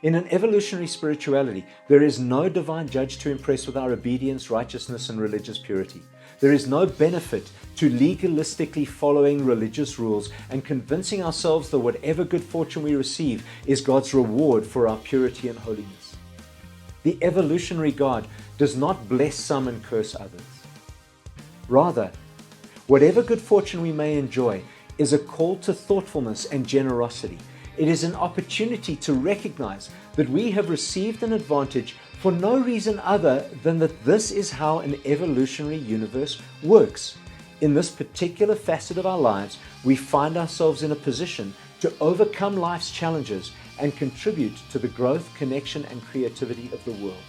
In an evolutionary spirituality, there is no divine judge to impress with our obedience, righteousness, and religious purity. There is no benefit to legalistically following religious rules and convincing ourselves that whatever good fortune we receive is God's reward for our purity and holiness. The evolutionary God does not bless some and curse others. Rather, whatever good fortune we may enjoy is a call to thoughtfulness and generosity. It is an opportunity to recognize that we have received an advantage for no reason other than that this is how an evolutionary universe works. In this particular facet of our lives, we find ourselves in a position to overcome life's challenges and contribute to the growth, connection, and creativity of the world.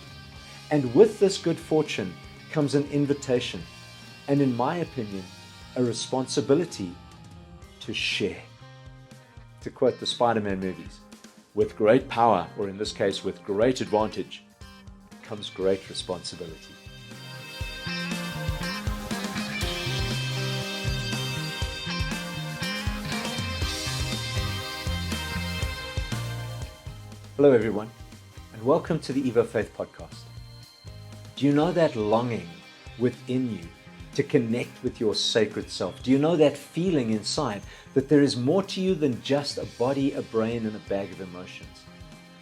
And with this good fortune comes an invitation, and in my opinion, a responsibility to share. To quote the Spider-Man movies, with great power, or in this case, with great advantage, comes great responsibility. Hello everyone, and welcome to the EvoFaith Podcast. Do you know that longing within you to connect with your sacred self? Do you know that feeling inside that there is more to you than just a body, a brain, and a bag of emotions?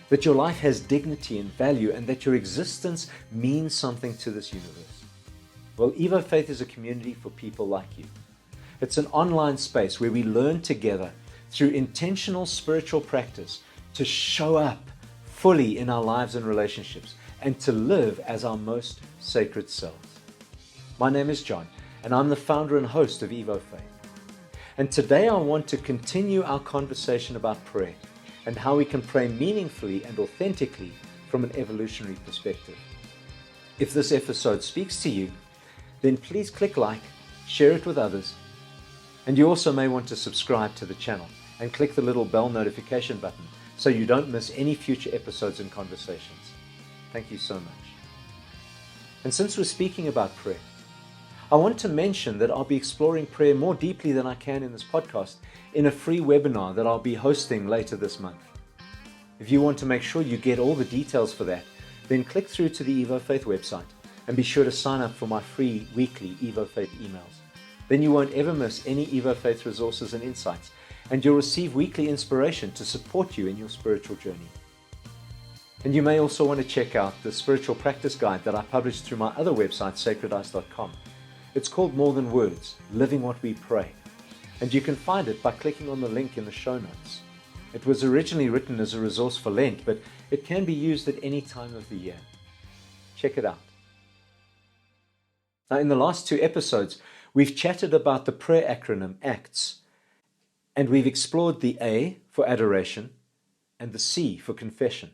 That your life has dignity and value, and that your existence means something to this universe? Well, EvoFaith is a community for people like you. It's an online space where we learn together through intentional spiritual practice to show up fully in our lives and relationships and to live as our most sacred selves. My name is John, and I'm the founder and host of EvoFaith. And today I want to continue our conversation about prayer and how we can pray meaningfully and authentically from an evolutionary perspective. If this episode speaks to you, then please click like, share it with others, and you also may want to subscribe to the channel and click the little bell notification button so you don't miss any future episodes and conversations. Thank you so much. And since we're speaking about prayer, I want to mention that I'll be exploring prayer more deeply than I can in this podcast in a free webinar that I'll be hosting later this month. If you want to make sure you get all the details for that, then click through to the EvoFaith website and be sure to sign up for my free weekly EvoFaith emails. Then you won't ever miss any EvoFaith resources and insights, and you'll receive weekly inspiration to support you in your spiritual journey. And you may also want to check out the spiritual practice guide that I published through my other website, sacredeyes.com. It's called More Than Words, Living What We Pray. And you can find it by clicking on the link in the show notes. It was originally written as a resource for Lent, but it can be used at any time of the year. Check it out. Now, in the last two episodes, we've chatted about the prayer acronym ACTS, and we've explored the A for adoration and the C for confession.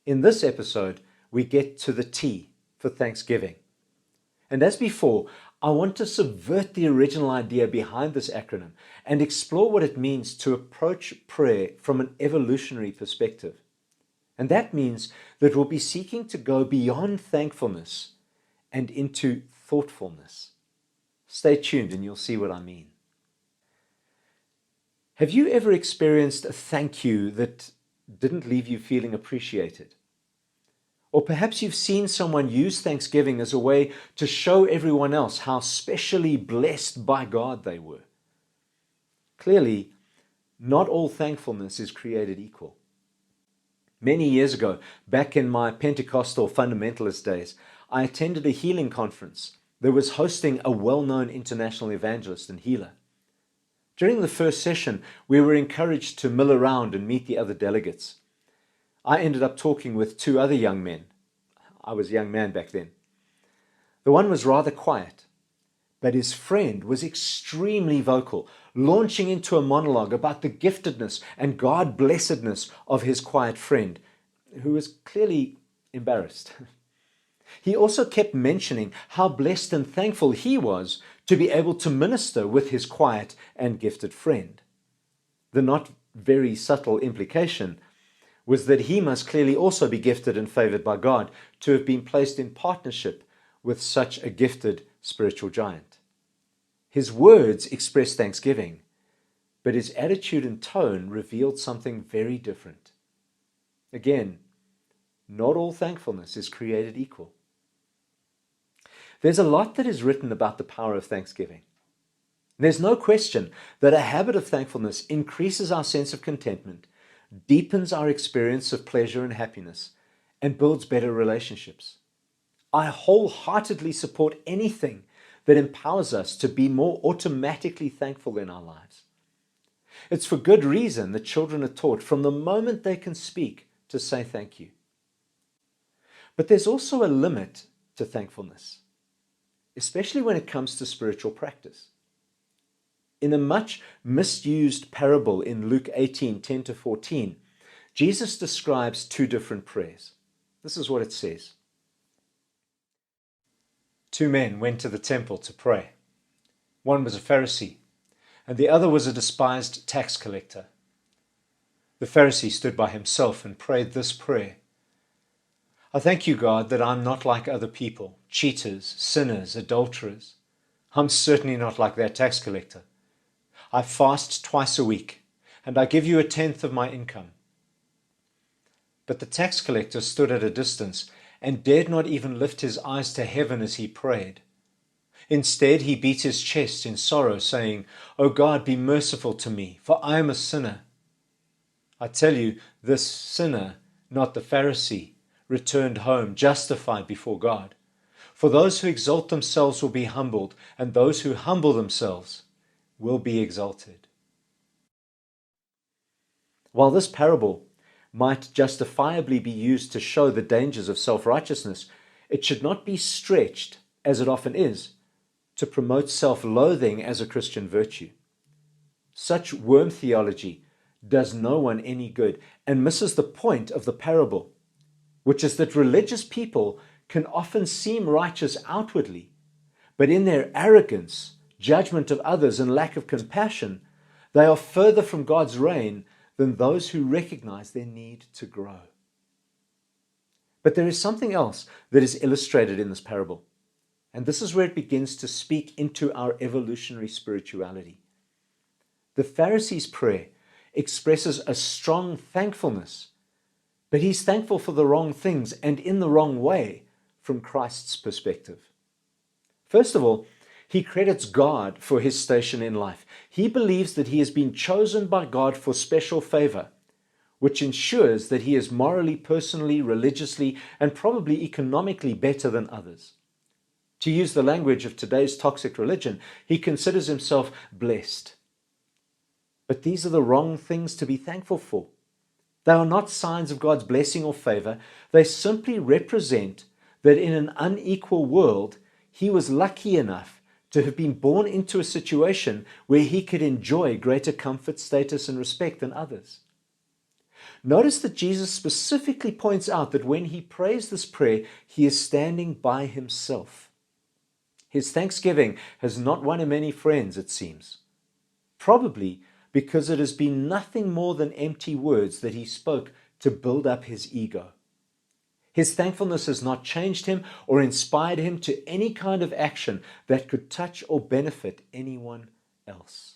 In this episode, we get to the T for thanksgiving. And as before, I want to subvert the original idea behind this acronym and explore what it means to approach prayer from an evolutionary perspective. And that means that we'll be seeking to go beyond thankfulness and into thoughtfulness. Stay tuned and you'll see what I mean. Have you ever experienced a thank you that didn't leave you feeling appreciated? Or perhaps you've seen someone use Thanksgiving as a way to show everyone else how specially blessed by God they were. Clearly, not all thankfulness is created equal. Many years ago, back in my Pentecostal fundamentalist days, I attended a healing conference that was hosting a well-known international evangelist and healer. During the first session, we were encouraged to mill around and meet the other delegates. I ended up talking with two other young men. I was a young man back then. The one was rather quiet, but his friend was extremely vocal, launching into a monologue about the giftedness and God-blessedness of his quiet friend, who was clearly embarrassed. He also kept mentioning how blessed and thankful he was to be able to minister with his quiet and gifted friend. The not very subtle implication was that he must clearly also be gifted and favored by God to have been placed in partnership with such a gifted spiritual giant. His words expressed thanksgiving, but his attitude and tone revealed something very different. Again, not all thankfulness is created equal. There's a lot that is written about the power of thanksgiving. There's no question that a habit of thankfulness increases our sense of contentment, deepens our experience of pleasure and happiness, and builds better relationships. I wholeheartedly support anything that empowers us to be more automatically thankful in our lives. It's for good reason that children are taught from the moment they can speak to say thank you. But there's also a limit to thankfulness, especially when it comes to spiritual practice. In a much misused parable in Luke 18:10-14, Jesus describes two different prayers. This is what it says. Two men went to the temple to pray. One was a Pharisee, and the other was a despised tax collector. The Pharisee stood by himself and prayed this prayer. I thank you, God, that I'm not like other people, cheaters, sinners, adulterers. I'm certainly not like that tax collector. I fast twice a week, and I give you 1/10 of my income. But the tax collector stood at a distance and dared not even lift his eyes to heaven as he prayed. Instead, he beat his chest in sorrow, saying, "O God, be merciful to me, for I am a sinner." I tell you, this sinner, not the Pharisee, returned home justified before God. For those who exalt themselves will be humbled, and those who humble themselves will be exalted. While this parable might justifiably be used to show the dangers of self-righteousness, it should not be stretched, as it often is, to promote self-loathing as a Christian virtue. Such worm theology does no one any good and misses the point of the parable, which is that religious people can often seem righteous outwardly, but in their arrogance, judgment of others, and lack of compassion, they are further from God's reign than those who recognize their need to grow. But there is something else that is illustrated in this parable, and this is where it begins to speak into our evolutionary spirituality. The Pharisee's prayer expresses a strong thankfulness, but he's thankful for the wrong things and in the wrong way from Christ's perspective. First of all, he credits God for his station in life. He believes that he has been chosen by God for special favor, which ensures that he is morally, personally, religiously, and probably economically better than others. To use the language of today's toxic religion, he considers himself blessed. But these are the wrong things to be thankful for. They are not signs of God's blessing or favor. They simply represent that in an unequal world, he was lucky enough to have been born into a situation where he could enjoy greater comfort, status, and respect than others. Notice that Jesus specifically points out that when he prays this prayer, he is standing by himself. His thanksgiving has not won him any friends, it seems. Probably because it has been nothing more than empty words that he spoke to build up his ego. His thankfulness has not changed him or inspired him to any kind of action that could touch or benefit anyone else.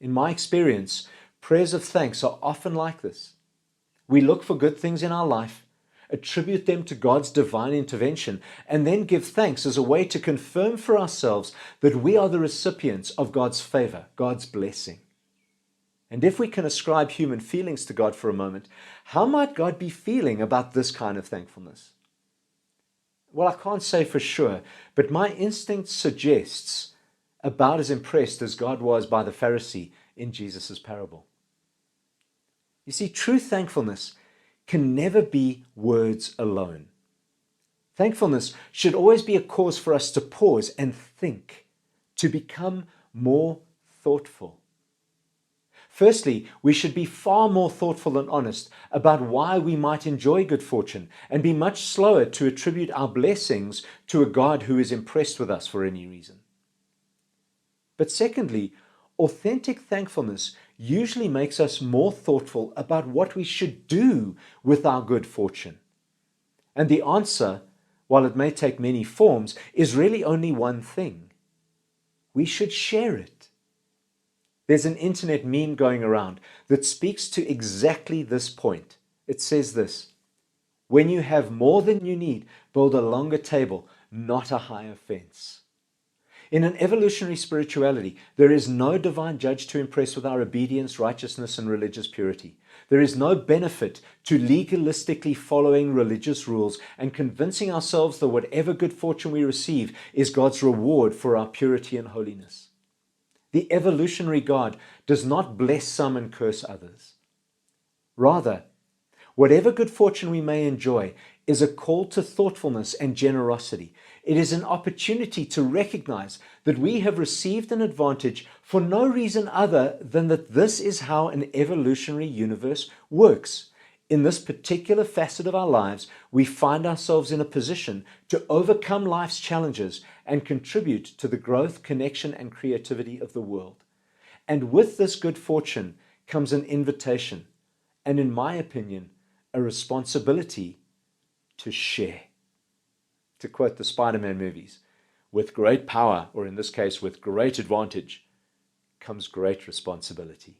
In my experience, prayers of thanks are often like this. We look for good things in our life, attribute them to God's divine intervention, and then give thanks as a way to confirm for ourselves that we are the recipients of God's favor, God's blessing. And if we can ascribe human feelings to God for a moment, how might God be feeling about this kind of thankfulness? Well, I can't say for sure, but my instinct suggests about as impressed as God was by the Pharisee in Jesus' parable. You see, true thankfulness can never be words alone. Thankfulness should always be a cause for us to pause and think, to become more thoughtful. Firstly, we should be far more thoughtful and honest about why we might enjoy good fortune and be much slower to attribute our blessings to a God who is impressed with us for any reason. But secondly, authentic thankfulness usually makes us more thoughtful about what we should do with our good fortune. And the answer, while it may take many forms, is really only one thing. We should share it. There's an internet meme going around that speaks to exactly this point. It says this: when you have more than you need, build a longer table, not a higher fence. In an evolutionary spirituality, there is no divine judge to impress with our obedience, righteousness, and religious purity. There is no benefit to legalistically following religious rules and convincing ourselves that whatever good fortune we receive is God's reward for our purity and holiness. The evolutionary God does not bless some and curse others. Rather, whatever good fortune we may enjoy is a call to thoughtfulness and generosity. It is an opportunity to recognize that we have received an advantage for no reason other than that this is how an evolutionary universe works. In this particular facet of our lives, we find ourselves in a position to overcome life's challenges and contribute to the growth, connection, and creativity of the world. And with this good fortune comes an invitation, and in my opinion, a responsibility to share. To quote the Spider-Man movies, with great power, or in this case, with great advantage, comes great responsibility.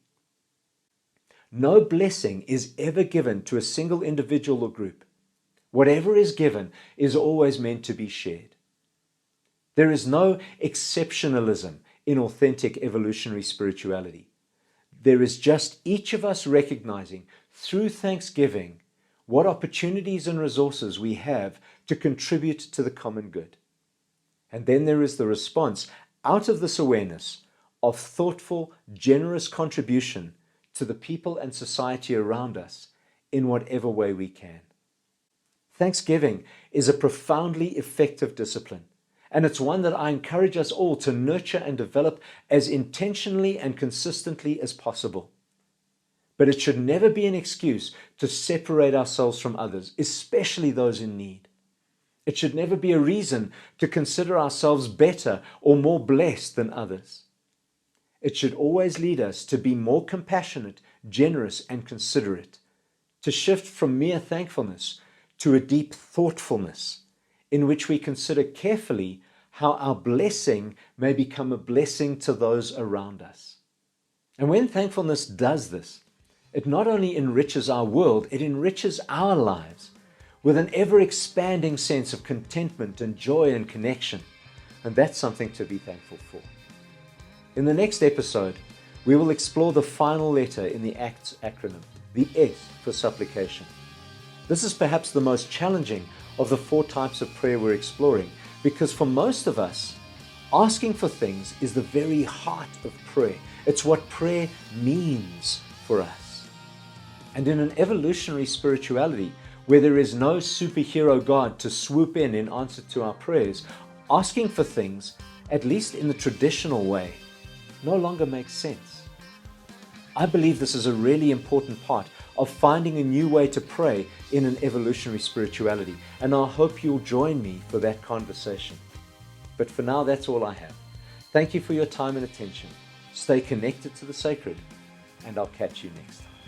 No blessing is ever given to a single individual or group. Whatever is given is always meant to be shared. There is no exceptionalism in authentic evolutionary spirituality. There is just each of us recognizing through thanksgiving what opportunities and resources we have to contribute to the common good. And then there is the response out of this awareness of thoughtful, generous contribution to the people and society around us in whatever way we can. Thanksgiving is a profoundly effective discipline, and it's one that I encourage us all to nurture and develop as intentionally and consistently as possible. But it should never be an excuse to separate ourselves from others, especially those in need. It should never be a reason to consider ourselves better or more blessed than others. It should always lead us to be more compassionate, generous, and considerate, to shift from mere thankfulness to a deep thoughtfulness in which we consider carefully how our blessing may become a blessing to those around us. And when thankfulness does this, it not only enriches our world, it enriches our lives with an ever-expanding sense of contentment and joy and connection. And that's something to be thankful for. In the next episode, we will explore the final letter in the ACTS acronym, the S for supplication. This is perhaps the most challenging of the 4 types of prayer we're exploring, because for most of us, asking for things is the very heart of prayer. It's what prayer means for us. And in an evolutionary spirituality, where there is no superhero God to swoop in answer to our prayers, asking for things, at least in the traditional way, no longer makes sense. I believe this is a really important part of finding a new way to pray in an evolutionary spirituality, and I hope you'll join me for that conversation. But for now, that's all I have. Thank you for your time and attention. Stay connected to the sacred, and I'll catch you next time.